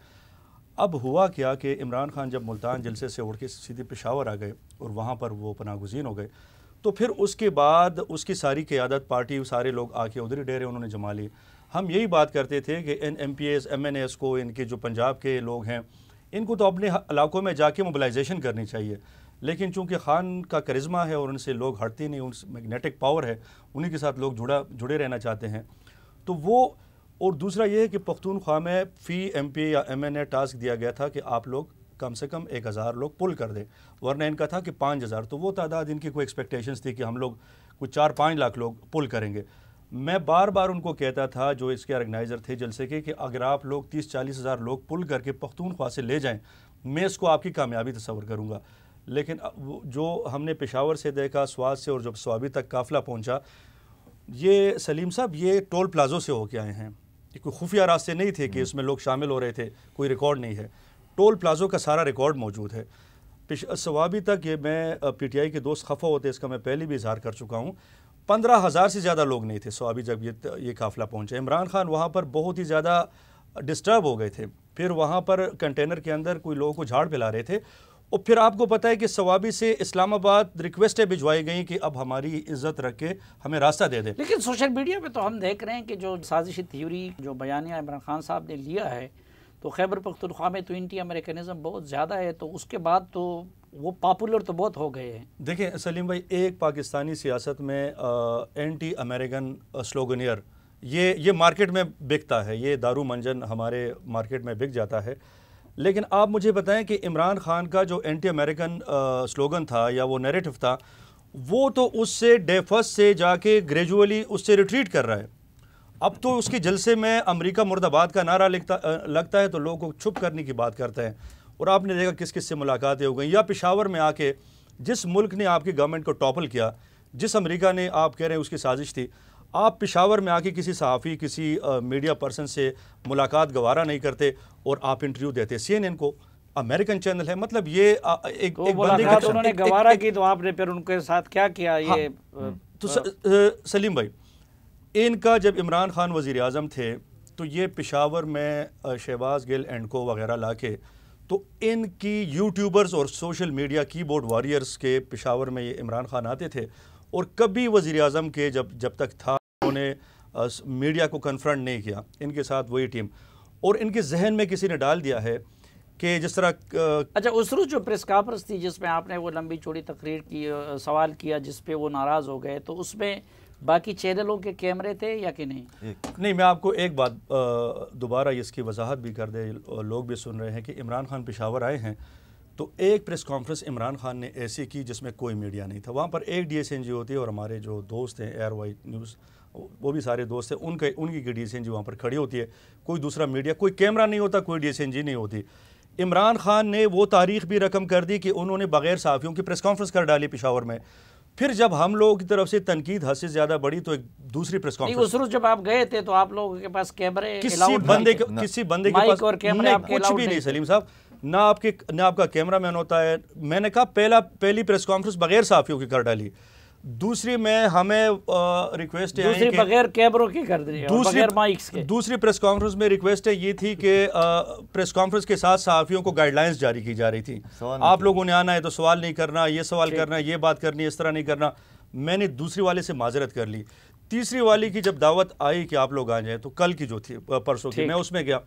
अब हुआ क्या कि इमरान खान जब मुल्तान जलसे से उड़ के सीधे पेशावर आ गए और वहाँ पर वो पनागुज़ीन हो गए, तो फिर उसके बाद उसकी सारी क़यादत, पार्टी, सारे लोग आके उधर ही डेरे उन्होंने जमा लिए। हम यही बात करते थे कि इन MPs MNAs को, इनके जो पंजाब के लोग हैं, इनको तो अपने इलाकों में जाके मोबिलाइजेशन करनी चाहिए, लेकिन चूंकि खान का करिश्मा है और उनसे लोग हटते नहीं, उनसे मैग्नेटिक पावर है, उन्हीं के साथ लोग जुड़े रहना चाहते हैं, तो वो। और दूसरा ये है कि पख्तूनख्वा में फ़ी MP या MNA टास्क दिया गया था कि आप लोग कम से कम 1000 लोग पुल कर दें, वरना इनका था कि 5000। तो वो तादाद इनकी कोई एक्सपेक्टेशंस थी कि हम लोग कुछ 4-5 लाख लोग पुल करेंगे। मैं बार बार उनको कहता था, जो इसके ऑर्गेनाइज़र थे जलसे के, कि अगर आप लोग 30-40 हज़ार लोग पुल करके पख्तूनख्वा से ले जाएँ, मैं इसको आपकी कामयाबी तस्वर करूँगा। लेकिन जो हमने पेशावर से देखा, स्वात से, और जब स्वाबी तक काफ़िला पहुँचा, ये सलीम साहब ये टोल प्लाज़ों से होके आए हैं, कोई खुफिया रास्ते नहीं थे कि इसमें लोग शामिल हो रहे थे, कोई रिकॉर्ड नहीं है। टोल प्लाज़ों का सारा रिकॉर्ड मौजूद है। स्वाबी तक ये मैं PTI के दोस्त खफा होते, इसका मैं पहले भी इजहार कर चुका हूँ। 15,000 से ज़्यादा लोग नहीं थे स्वाबी जब ये काफ़िला पहुँचा। इमरान खान वहाँ पर बहुत ही ज़्यादा डिस्टर्ब हो गए थे। फिर वहाँ पर कंटेनर के अंदर कोई लोगों को झाड़ पिला रहे थे, और फिर आपको पता है कि स्वाबी से इस्लामाबाद रिक्वेस्टें भिजवाई गई कि अब हमारी इज्जत रख के हमें रास्ता दे दे। लेकिन सोशल मीडिया पे तो हम देख रहे हैं कि जो साजिशी थ्योरी, जो बयानिया इमरान खान साहब ने लिया है, तो खैबर पख्तूनख्वा में तो एंटी अमेरिकनिज़म बहुत ज़्यादा है, तो उसके बाद तो वो पॉपुलर तो बहुत हो गए हैं। देखिए सलीम भाई, एक पाकिस्तानी सियासत में एंटी अमेरिकन स्लोगनियर ये मार्केट में बिकता है, ये दारू मंजन हमारे मार्केट में बिक जाता है। लेकिन आप मुझे बताएं कि इमरान खान का जो एंटी अमेरिकन स्लोगन था या वो नैरेटिव था, वो तो उससे डे फर्स्ट से जाके ग्रेजुअली उससे रिट्रीट कर रहा है। अब तो उसके जलसे में अमेरिका मुर्दाबाद का नारा लगता है तो लोगों को चुप करने की बात करते हैं। और आपने देखा किस किस से मुलाकातें हो गई, या पेशावर में आके जिस मुल्क ने आपकी गवर्नमेंट को टॉपल किया, जिस अमेरिका ने आप कह रहे हैं उसकी साजिश थी, आप पेशावर में आके किसी सहाफ़ी, किसी मीडिया पर्सन से मुलाकात गवारा नहीं करते और आप इंटरव्यू देते। CNN को अमेरिकन चैनल है, मतलब ये एक मुलाकात उन्होंने गवारा की, तो आपने फिर उनके साथ क्या किया? ये तो सलीम भाई, इनका जब इमरान खान वज़ीर आज़म थे तो ये पेशावर में शहबाज गिल एंड को वगैरह ला के, तो इनकी यूट्यूबर्स और सोशल मीडिया कीबोर्ड वॉरियर्स के पेशावर में ये इमरान खान आते थे, और कभी वज़ीर आज़म के जब तक था उन्होंने मीडिया को कन्फ्रंट नहीं किया, इनके साथ वही टीम। और इनके जहन में किसी ने डाल दिया है कि जिस तरह अच्छा, उस रोज़ जो प्रेस कॉन्फ्रेंस थी जिसमें आपने वो लंबी चौड़ी तकरीर की, सवाल किया जिस पे वो नाराज़ हो गए, तो उसमें बाकी चैनलों के कैमरे थे या कि नहीं? नहीं, मैं आपको एक बात दोबारा इसकी वजाहत भी कर दे, लोग भी सुन रहे हैं कि इमरान खान पेशावर आए हैं तो एक प्रेस कॉन्फ्रेंस इमरान खान ने ऐसी की जिसमें कोई मीडिया नहीं था। वहाँ पर एक DSNG होती है और हमारे जो दोस्त हैं एयर वाइट न्यूज़, वो भी सारे दोस्त हैं, उनकी DSNG वहाँ पर खड़ी होती है, कोई दूसरा मीडिया, कोई कैमरा नहीं होता, कोई DSNG नहीं होती। इमरान खान ने वो तारीख भी रकम कर दी कि उन्होंने बगैर सहाफ़ियों की प्रेस कॉन्फ्रेंस कर डाली पेशावर में। फिर जब हम लोगों की तरफ से तनकीद हद से ज़्यादा बढ़ी तो एक दूसरी प्रेस कॉन्फ्रेंस, उस रोज़ जब आप गए थे तो आप लोगों के पास कैमरे, किसी बंदे के पास और कैमरे कुछ भी नहीं सलीम साहब, ना आपका कैमरामैन होता है। मैंने कहा पहली प्रेस कॉन्फ्रेंस बगैर सहाफ़ियों की कर डाली। दूसरी में हमें रिक्वेस्ट है बगैर कैमरों की कर दी, बगैर माइक्स के। दूसरी प्रेस कॉन्फ्रेंस में रिक्वेस्ट है ये थी कि प्रेस कॉन्फ्रेंस के साथ सहाफ़ियों को गाइडलाइंस जारी की जा रही थी, आप लोगों ने आना है तो सवाल नहीं करना, ये सवाल करना, ये बात करनी, इस तरह नहीं करना। मैंने दूसरी वाले से माजरत कर ली। तीसरी वाली की जब दावत आई कि आप लोग आ जाए, तो कल की जो थी परसों की, मैं उसमें गया।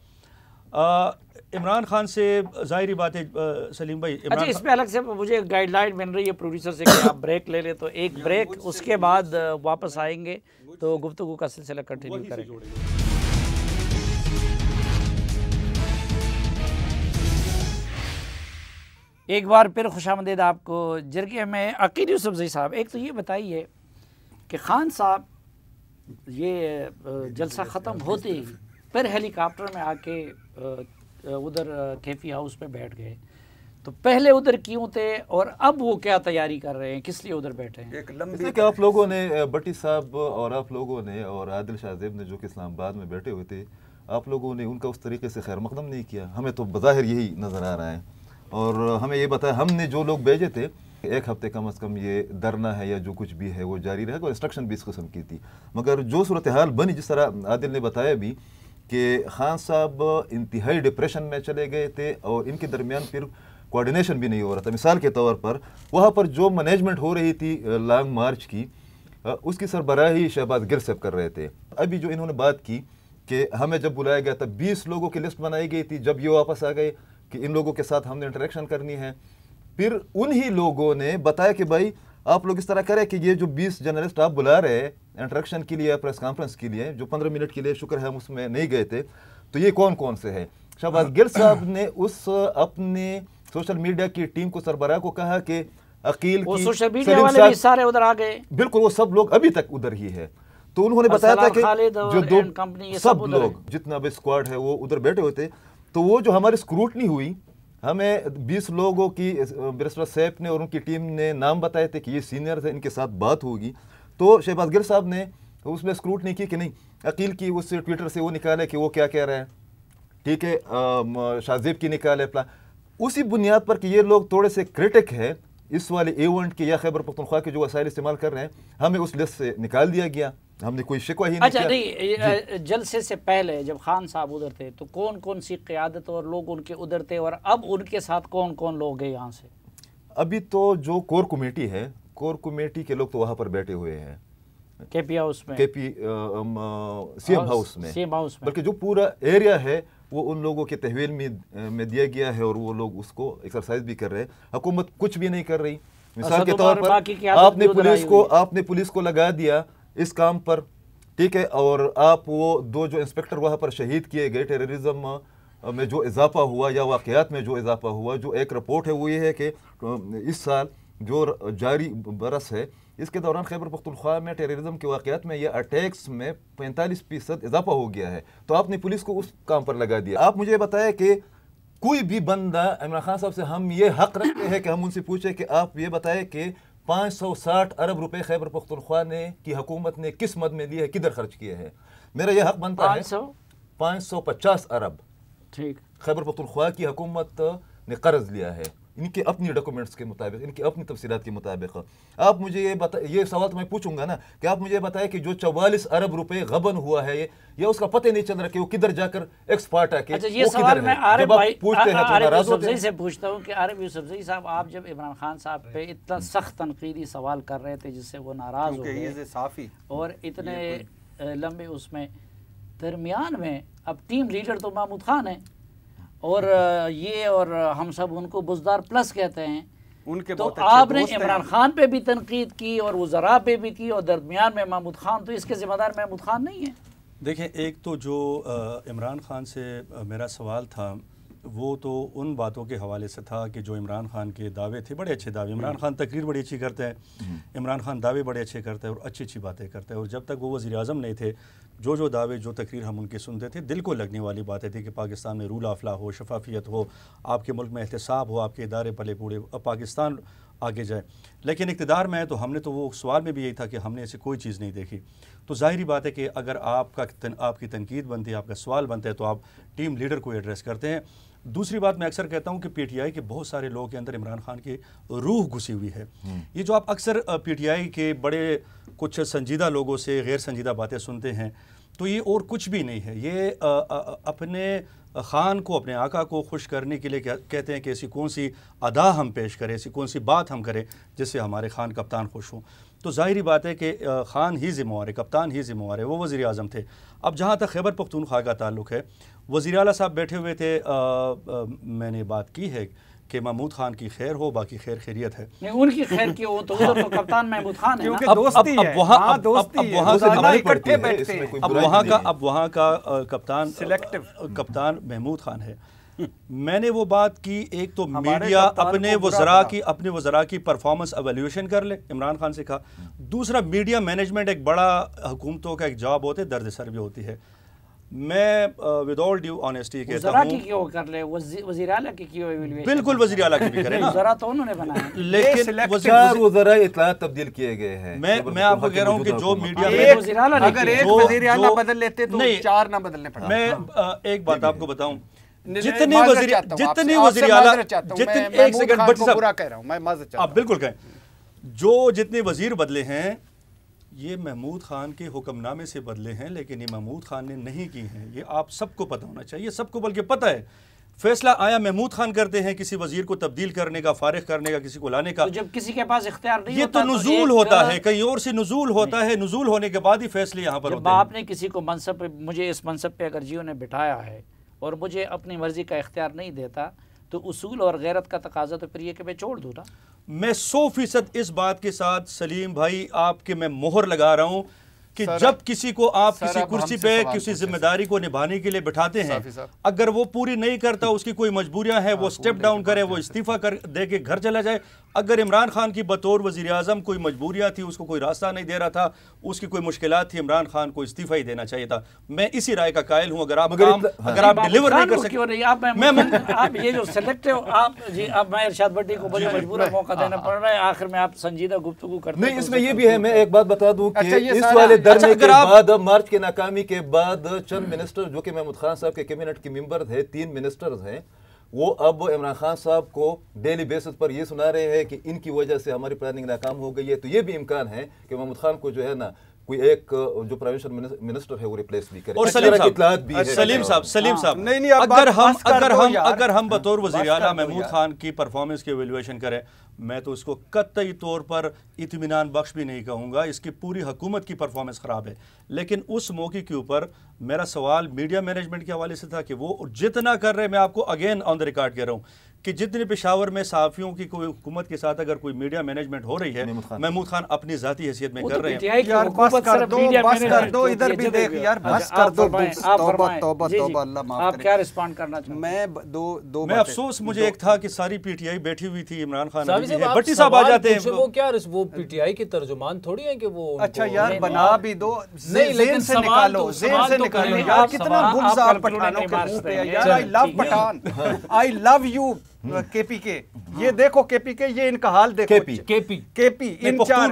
इमरान खान से जाहिर बात है सलीम भाई, अच्छा इस पे अलग से मुझे गाइडलाइन मिल रही है प्रोड्यूसर से कि आप ब्रेक ले ले, तो एक ब्रेक, उसके बाद वापस आएंगे तो गुफ्तगू का सिलसिला कंटिन्यू करेंगे। एक बार फिर खुशामदीद आपको जरगे में। अकील यूसुफजई साहब, एक तो ये बताइए कि खान साहब ये जलसा ख़त्म होते ही फिर हेलीकॉप्टर में आके उधर कैफी हाउस पे बैठ गए, तो पहले उधर क्यों थे और अब वो क्या तैयारी कर रहे हैं, किस लिए उधर बैठे हैं? एक लंबी कि आप लोगों ने, भट्टी साहब और आप लोगों ने और आदिल शाहजेब ने जो कि इस्लामाबाद में बैठे हुए थे, आप लोगों ने उनका उस तरीके से खैर मकदम नहीं किया। हमें तो बज़ाहिर यही नज़र आ रहा है और हमें ये बताया, हमने जो लोग भेजे थे एक हफ्ते कम अज़ कम ये धरना है या जो कुछ भी है वो जारी रहेगा, इंस्ट्रक्शन भी इस किस्म की थी। मगर जो सूरत हाल बनी, जिस तरह आदिल ने बताया भी कि खान साहब इंतहाई डिप्रेशन में चले गए थे और इनके दरमियान फिर कोऑर्डिनेशन भी नहीं हो रहा था। मिसाल के तौर पर वहाँ पर जो मैनेजमेंट हो रही थी लॉन्ग मार्च की, उसकी सरबराही शहबाज गिल साहब कर रहे थे। अभी जो इन्होंने बात की कि हमें जब बुलाया गया था 20 लोगों की लिस्ट बनाई गई थी, जब ये वापस आ गए कि इन लोगों के साथ हमने इंटरेक्शन करनी है, फिर उन्हीं लोगों ने बताया कि भाई आप लोग इस तरह करें कि ये जो 20 जर्नलिस्ट आप बुला रहे हैं इंटरेक्शन के लिए, प्रेस कॉन्फ्रेंस के लिए, जो 15 मिनट के लिए, शुक्र है हम उसमें नहीं गए थे, तो ये कौन कौन से हैं। शहबाज गिल साहब ने उस अपने सोशल मीडिया की टीम को, सरबराह को कहा कि अकील की, सोशल मीडिया वाले भी सारे उधर आ गए, बिल्कुल वो सब लोग अभी तक उधर ही है। तो उन्होंने बताया था कि जो दो सब लोग जितना भी स्क्वाड है वो उधर बैठे हुए थे। तो वो जो हमारी स्क्रूटनी हुई, हमें 20 लोगों की बैरिस्टर सैफ ने और उनकी टीम ने नाम बताए थे कि ये सीनियर है, इनके साथ बात होगी। तो शहबाज गिल साहब ने उसमें स्क्रूटनी की कि नहीं, अकील की उस ट्विटर से वो निकाले कि वो क्या कह रहे हैं, ठीक है, शाहजेब की निकाले प्लान, उसी बुनियाद पर कि ये लोग थोड़े से क्रिटिक है इस वाले इवेंट के या खैबर पख्तूनख्वा के जो वसाइल इस्तेमाल कर रहे हैं, हमें उस लिस्ट से निकाल दिया गया। हमने कोई शिकवा ही नहीं किया। नहीं, जलसे से पहले जब खान साहब उधर थे तो कौन कौन सी क़यादत और लोग उनके उधर थे और अब उनके साथ कौन कौन लोग गए यहाँ से? अभी तो जो कोर कमेटी है, कोर कमेटी के लोग तो वहाँ पर बैठे हुए हैं केपी हाउस में, सीएम हाउस में, बल्कि जो पूरा एरिया है वो उन लोगों के तहवील में दिया गया है और वो लोग उसको एक्सरसाइज भी कर रहे हैं। हुकूमत कुछ भी नहीं कर रही। मिसाल के तौर पर आपने पुलिस को लगा दिया इस काम पर, ठीक है, और आप वो 2 जो इंस्पेक्टर वहाँ पर शहीद किए गए, टेररिज्म में जो इजाफा हुआ या वाक़यात में जो इजाफा हुआ, जो एक रिपोर्ट है वो ये है कि इस साल जो जारी बरस है इसके दौरान खैबर पख्तूनख्वा में टेररिज्म के वाक़यात में या अटैक्स में 45% इजाफा हो गया है। तो आपने पुलिस को उस काम पर लगा दिया। आप मुझे बताएं कि कोई भी बंदा, इमरान खान साहब से हम ये हक रखते हैं कि हम उनसे पूछे कि आप ये बताएं कि 560 अरब रुपए खैबर पख्तूनख्वा ने की हुकूमत ने किस मद में लिए है, किधर खर्च किए हैं। मेरा यह हक बनता है 550 अरब, ठीक, खैबर पख्तूनख्वा की हुकूमत ने कर्ज लिया है इनके अपनी डॉक्यूमेंट्स के मुताबिक, इनकी अपनी तफसीलात के मुताबिक। आप मुझे ये सवाल तो मैं पूछूंगा ना कि आप मुझे बताएं कि जो 44 अरब रुपए गबन हुआ है ये उसका पता नहीं चल रहा कि वो किधर जाकर एक्सपर्ट है। अच्छा, ये सवाल मैं आरिफ भाई से पूछता हूँ कि आरिफ यूसुफजई साहब, आप जब इमरान खान साहब पे इतना सख्त तनकीदी सवाल कर रहे थे जिससे वो नाराज हो गए साफी और इतने लंबे उसमें, दरमियान में अब टीम लीडर तो महमूद खान है और ये और हम सब उनको बुज़दार प्लस कहते हैं। उनके तो बहुत अच्छे आपने दोस्त हैं। इमरान खान पे भी तनकीद की और वज़रा पे भी की और दरमियान में महमूद खान, तो इसके ज़िम्मेदार महमूद खान नहीं है? देखें, एक तो जो इमरान खान से मेरा सवाल था वो तो उन बातों के हवाले से था कि जो इमरान खान के दावे थे, बड़े अच्छे दावे, इमरान खान तकरीर बड़ी अच्छी करते हैं, इमरान खान दावे बड़े अच्छे करते हैं और अच्छी अच्छी बातें करते हैं। और जब तक वो वज़ीर आज़म नहीं थे, जो दावे जो तकरीर हम उनकी सुनते थे, दिल को लगने वाली बातें थी कि पाकिस्तान में रूल ऑफ लॉ हो, शफाफियत हो, आपके मुल्क में एहतसाब हो, आपके इदारे पले पूरे, पाकिस्तान आगे जाए। लेकिन इक़्तिदार में है तो हमने तो वो सवाल में भी यही था कि हमने ऐसी कोई चीज़ नहीं देखी। तो ज़ाहिरी बात है कि अगर आपकी तनकीद बनती है, आपका सवाल बनता है, तो आप टीम लीडर को एड्रेस करते हैं। दूसरी बात मैं अक्सर कहता हूं कि पीटीआई के बहुत सारे लोगों के अंदर इमरान खान की रूह घुसी हुई है। ये जो आप अक्सर पीटीआई के बड़े कुछ संजीदा लोगों से गैर संजीदा बातें सुनते हैं, तो ये और कुछ भी नहीं है। ये अपने ख़ान को, अपने आका को खुश करने के लिए कहते हैं कि ऐसी कौन सी अदा हम पेश करें, ऐसी कौन सी बात हम करें जिससे हमारे ख़ान कप्तान खुश हों। तो ज़ाहिरी बात है कि ख़ान ही ज़िम्मेवार है, कप्तान ही ज़िम्मेवार है, वो वज़ीर आज़म थे। अब जहाँ तक खैबर पख्तूनख्वा का ताल्लुक़ है, वज़ीर आला साहब बैठे हुए थे, मैंने बात की है कि महमूद खान की खैर हो, बाकी खैर खैरियत है। नहीं, उनकी खैर की हो तो उधर तो कप्तान महमूद खान है क्योंकि ना? दोस्ती है, अब वहाँ का कप्तान सिलेक्टिव कप्तान महमूद खान है। मैंने वो बात की, एक तो मीडिया अपने वज़रा की परफॉर्मेंस एवेल्यूएशन कर ले, इमरान खान से कहा। दूसरा, मीडिया मैनेजमेंट एक बड़ा हुकूमतों का एक जॉब होता है, दर्द सर भी होती है। मैं विद ऑल ड्यू ऑनेस्टी कहता हूं, क्यों कर ले, वज़ीर आला की क्यों एवेल्यूएशन? बिल्कुल वज़ीर आला की भी करें ना, वज़रा तो उन्होंने बनाया, लेकिन वज़रा इत्तला तब्दील किए गए हैं। मैं आपको कह रहा हूं कि जो मीडिया में अगर एक वज़ीर आला बदल लेते तो चार ना बदलने पड़ते। मैं एक बात आपको बताऊं, जितनी वज़ीर आला, एक सेकंड बुरा कह रहा हूं, मैं माज़रत चाहता हूं, आप बिल्कुल कहें, जो जितने वज़ीर बदले हैं ये महमूद खान के हुक्मनामे से बदले हैं, लेकिन ये महमूद खान ने नहीं की हैं। ये आप सबको पता होना चाहिए, सबको बल्कि पता है। फैसला आया महमूद खान करते हैं किसी वजीर को तब्दील करने का, फारिग करने का, किसी को लाने का। तो जब किसी के पास इख्तियार नहीं ये होता, तो नुज़ूल होता है, कहीं और से नुज़ूल होता है, नुज़ूल होने के बाद ही फैसले यहाँ पर होते हैं। आपने किसी को मनसब पे, मुझे इस मनसब पे अगर जियो ने बिठाया है और मुझे अपनी मर्जी का इख्तियार नहीं देता, तो उसूल और गैरत का तकाजा तो फिर ये कि मैं छोड़ दूँ ना। मैं 100% इस बात के साथ सलीम भाई आपके मैं मोहर लगा रहा हूँ कि जब किसी को आप किसी कुर्सी पे किसी जिम्मेदारी को निभाने के लिए बिठाते हैं, अगर वो पूरी नहीं करता, उसकी कोई मजबूरियां हैं, वो स्टेप डाउन करे, वो इस्तीफा कर दे के घर चला जाए। अगर इमरान खान की बतौर वजीर आजम कोई मजबूरियां थी, उसको कोई रास्ता नहीं दे रहा था, उसकी कोई मुश्किलात थी, इमरान खान को इस्तीफा ही देना चाहिए था। मैं इसी राय का कायल हूं। अगर आप डिलीवर नहीं कर सकते, आप ये जो सिलेक्टिव आप जी, अब मैं इरशाद भट्टी को बड़ी मजबूर मौका देना पड़ रहा है, आखिर में आप संजीदा गुफ्तगू करते हैं। नहीं, इसमें ये भी है, मैं एक बात बता दूं कि इस वाले धरने के बाद, मार्च की नाकामी के बाद, चंद मिनिस्टर जो कि महमूद खान साहब के कैबिनेट के मेंबर थे, 3 मिनिस्टर्स हैं, वो अब इमरान खान साहब को डेली बेसिस पर ये सुना रहे हैं कि इनकी वजह से हमारी प्लानिंग नाकाम हो गई है। तो ये भी इम्कान है कि महमूद खान को जो है ना, कोई एक जो प्राइवेट मिनिस्टर है वो रिप्लेस भी करे। और सलीम साहब, अगर हम बतौर वज़ीर आला महमूद खान की परफॉर्मेंस की एवेल्यूएशन करें, मैं तो इसको कतई तौर पर इत्मीनान बख्श भी नहीं कहूँगा, इसकी पूरी हुकूमत की परफॉर्मेंस ख़राब है। लेकिन उस मौके के ऊपर मेरा सवाल मीडिया मैनेजमेंट के हवाले से था कि वो जितना कर रहे, मैं आपको अगेन ऑन द रिकॉर्ड कह रहा हूँ कि जितने पेशावर में सहाफ़ियों की कोई हुकूमत के साथ अगर कोई मीडिया मैनेजमेंट हो रही है, महमूद खान अपनी ज़ाती हैसियत में कर रहे हैं। यार बस कर दो, इधर भी देख यार, बस कर दो। तौबा, अल्लाह माफ करे। आप क्या रिस्पॉन्ड करना चाहते हैं? मैं अफसोस मुझे एक था कि सारी पीटीआई बैठी हुई थी, इमरान खान भट्टी साहब आ जाते हैं। वो क्या, वो पीटीआई के तर्जुमान थोड़ी है कि वो, अच्छा यार बना भी दो, जेन से निकालो, जेन से निकालो यार। कितना बुग़्ज़ आप पठानों के मुंह पे है यार। I love Pathan, I love you KPK. ये देखो केपीके, ये इनका हाल देखो। केपी इन चार,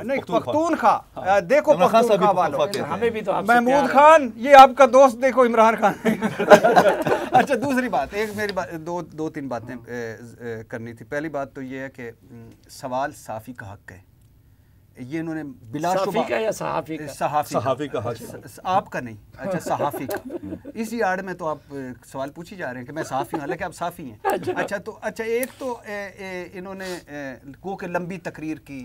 नहीं पख्तूनख्वा, देखो पख्तूनख्वा वालों, हमें भी तो महमूद खान ये आपका दोस्त, देखो इमरान खान। अच्छा दूसरी बात, एक मेरी बात, दो तीन बातें करनी थी। पहली बात तो ये है कि सवाल साफ़ी का हक है, ये इन्होंने बिलाशुबा या सहाफ़ी का हक, आपका नहीं, अच्छा सहाफ़ी का। इसी आड़ में तो आप सवाल पूछ ही जा रहे हैं कि मैं सहाफ़ी हूँ, हालांकि आप साफ़ी हैं। अच्छा तो अच्छा, एक तो इन्होंने को के लंबी तकरीर की,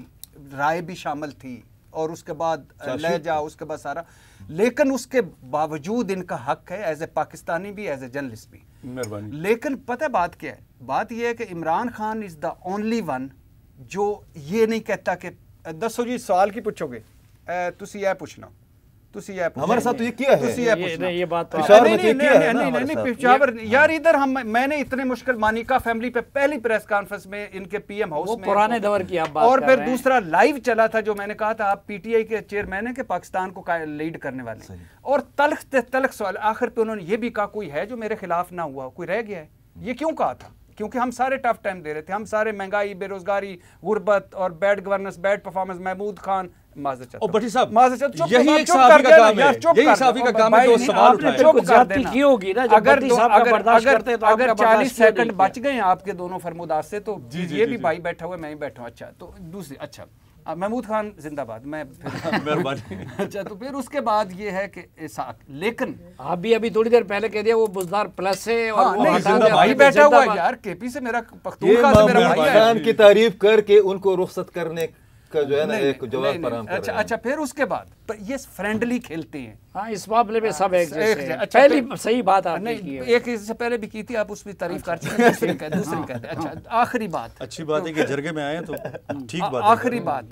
राय भी शामिल थी, और उसके बाद लहजा, उसके बाद सारा, लेकिन उसके बावजूद इनका हक है एज ए पाकिस्तानी भी, एज ए जर्नलिस्ट भी। मेहरबानी। लेकिन पता है बात क्या है? बात यह है कि Imran Khan is the only one जो ये नहीं कहता कि दसो जी सवाल की पूछोगे, तुसी यह पूछना, तुसी यह हमारे साथ तो ये किया है, ये बात पेशावर में किया है ना नहीं पेशावर यार, इधर हम मैंने इतने मुश्किल मानिका फैमिली पे पहली प्रेस कॉन्फ्रेंस में इनके पीएम हाउस में पुराने दौर की आप बात और फिर दूसरा लाइव चला था जो मैंने कहा था आप पीटीआई के चेयरमैन है कि पाकिस्तान को लीड करने वाले, और तलख सवाल आखिर पे उन्होंने ये भी कहा कोई है जो मेरे खिलाफ ना हुआ, कोई रह गया है? ये क्यों कहा था? क्योंकि हम सारे टफ टाइम दे रहे थे, हम सारे महंगाई, बेरोजगारी, गुर्बत और bad governance, bad performance, Mahmood Khan Bhatti साहब, यही एक साहबी का काम है, यही साहबी का काम है जो सवाल उठाए। चुप कर देना की होगी ना, अगर 40 सेकंड बच गए आपके दोनों फरमुदात से तो ये भी भाई बैठा हुआ, मैं ही बैठा हूँ। अच्छा तो दूसरी, अच्छा महमूद खान जिंदाबाद, मैं मेहरबानी। अच्छा तो फिर उसके बाद ये है कि लेकिन आप भी अभी थोड़ी देर पहले कह दिया वो बुज़दार प्लस है और भाई बैठा हुआ है यार, केपी से मेरा पख्तूनख्वा से मेरा भाई है की तारीफ करके उनको रुखसत करने का जो है ना एक जवाब फराहम कर रहे हैं। अच्छा फिर उसके बाद ये फ्रेंडली खेलते हैं। हाँ, इस मामले में सब एक पहली सही बात आपने की है। एक इससे पहले भी की थी, आप उसमें तारीफ कर चुके हैं, दूसरी कहते। अच्छा आखिरी बात, अच्छी बात है कि जरगे में आए तो ठीक बात, आखिरी बात।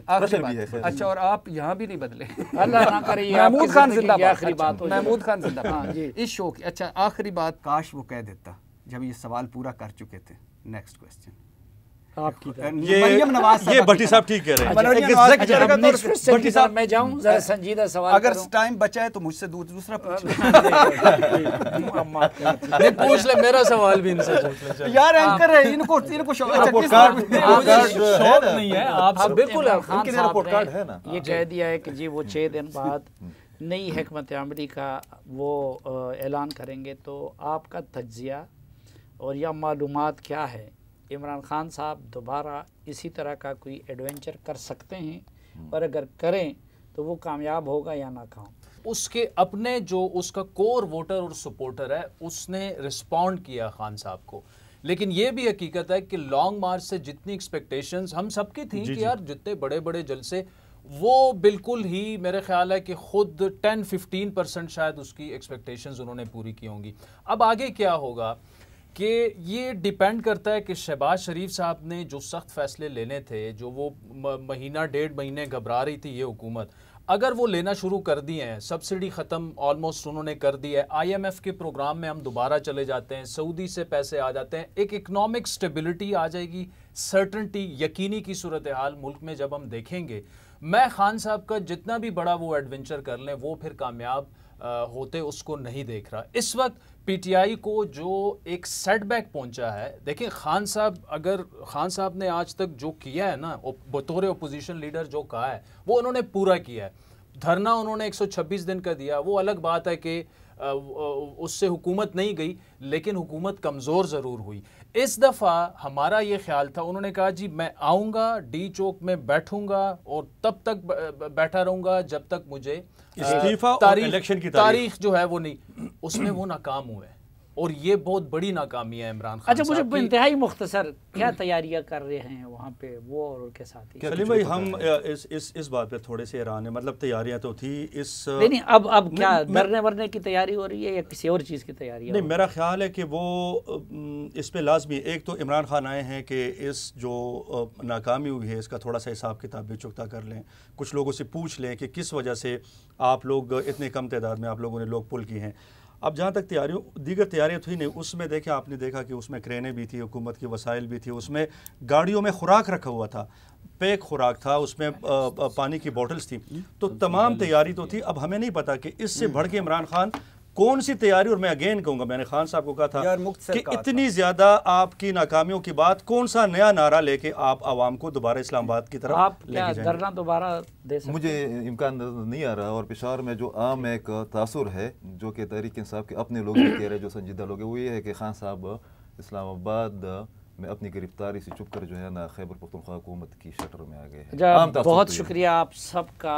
अच्छा और आप यहाँ भी नहीं बदले, अल्लाह ना करे। महमूद खान जिंदाबाद, आखिरी बात, महमूद खान जिंदाबाद इस शो की। अच्छा आखिरी बात, काश वो कह देता जब ये सवाल पूरा कर चुके थे। नेक्स्ट क्वेश्चन आपकी ये भट्टी साहब ठीक कह रहे हैं। भट्टी साहब मैं जाऊं जरा संजीदा सवाल, अगर टाइम बचा है तो मुझसे दूसरा पूछ ले, मेरा सवाल भी इनसे पूछ ले यार। एंकर है, इनको शौक नहीं है आपसे, बिल्कुल रिपोर्ट कार्ड है ना। ये कह दिया है कि जी वो 6 दिन बाद नई हिकमत अमली का वो ऐलान करेंगे, तो आपका तज्जिया और या मालूमात क्या है? इमरान खान साहब दोबारा इसी तरह का कोई एडवेंचर कर सकते हैं, और अगर करें तो वो कामयाब होगा या नाकाम? उसके अपने जो उसका कोर वोटर और सपोर्टर है उसने रिस्पॉन्ड किया खान साहब को, लेकिन ये भी हकीकत है कि लॉन्ग मार्च से जितनी एक्सपेक्टेशंस हम सबकी थी कि यार जितने बड़े बड़े जलसे, वो बिल्कुल ही मेरे ख्याल है कि खुद 10-15% शायद उसकी एक्सपेक्टेशंस उन्होंने पूरी की होंगी। अब आगे क्या होगा कि ये डिपेंड करता है कि शहबाज शरीफ साहब ने जो सख्त फैसले लेने थे, जो वो महीना 1.5 महीने घबरा रही थी ये हुकूमत, अगर वो लेना शुरू कर दिए हैं, सब्सिडी ख़त्म ऑलमोस्ट उन्होंने कर दी है, IMF के प्रोग्राम में हम दोबारा चले जाते हैं, सऊदी से पैसे आ जाते हैं, एक इकनॉमिक स्टेबिलिटी आ जाएगी, सर्टनटी, यकीनी की सूरत हाल मुल्क में जब हम देखेंगे, मैं खान साहब का जितना भी बड़ा वो एडवेंचर कर लें वो फिर कामयाब होते उसको नहीं देख रहा। इस वक्त PTI को जो एक सेटबैक पहुंचा है, देखिए खान साहब ने आज तक जो किया है ना, बतौर अपोजिशन लीडर जो कहा है वो उन्होंने पूरा किया है। धरना उन्होंने 126 दिन का दिया, वो अलग बात है कि उससे हुकूमत नहीं गई, लेकिन हुकूमत कमज़ोर ज़रूर हुई। इस दफ़ा हमारा ये ख्याल था, उन्होंने कहा जी मैं आऊँगा, डी चौक में बैठूँगा और तब तक बैठा रहूँगा जब तक मुझे इस्तीफा और इलेक्शन की तारीख जो है वो नहीं, उसमें वो नाकाम हुए और ये बहुत बड़ी नाकामी है इमरान खान। अच्छा मुझे इंतहाई मुख्तसर क्या तैयारियां कर रहे हैं वहाँ पे वो और उनके साथ? सलीम भाई हम इस बात पे थोड़े से हैरान है, मतलब तैयारियां तो थी इस नहीं अब क्या मरने वरने की तैयारी हो रही है या किसी और चीज़ की तैयारी? नहीं, मेरा ख्याल है कि वो इस पे लाजमी, एक तो इमरान खान आए हैं कि इस जो नाकामी हुई है इसका थोड़ा सा हिसाब किताब भी चुकता कर लें, कुछ लोगों से पूछ लें कि किस वजह से आप लोग इतने कम तादाद में आप लोगों ने लोग पुल की हैं। अब जहाँ तक दीगर तैयारियाँ थी नहीं, उसमें देखें आपने देखा कि उसमें क्रेनें भी थी, हुकूमत की वसाइल भी थी, उसमें गाड़ियों में खुराक रखा हुआ था, पैक खुराक था, उसमें पानी की बोतल्स थी, तो तमाम तैयारी तो थी। अब हमें नहीं पता कि इससे बढ़ के इमरान खान कौन सी तैयारी, और मैं अगेन कहूँगा, मैंने खान साहब को कहा था कि इतनी ज़्यादा आपकी नाकामियों के बाद कौन सा नया नारा लेके आप आवाम को दोबारा इस्लामाबाद की तरफ आप क्या धरना दोबारा दे सकते? मुझे इम्कान नहीं आ रहा, और पेशावर में जो आम एक तासुर है जो कि तहरीक इंसाफ के अपने लोग कह रहे हैं, जो संजीदा लोग हैं, वो ये है कि खान साहब इस्लामाबाद में अपनी गिरफ्तारी से चुप कर जो है ना खैबर पख्तूनख्वा हुकूमत की शटर में आ गए हैं। बहुत शुक्रिया आप सबका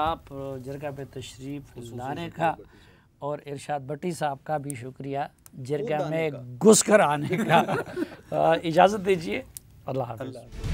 जरगा पे तशरीफ लाने का, और इरशाद भट्टी साहब का भी शुक्रिया जरगा में घुस कर आने का। इजाज़त दीजिए, अल्लाह हाफ़िज़।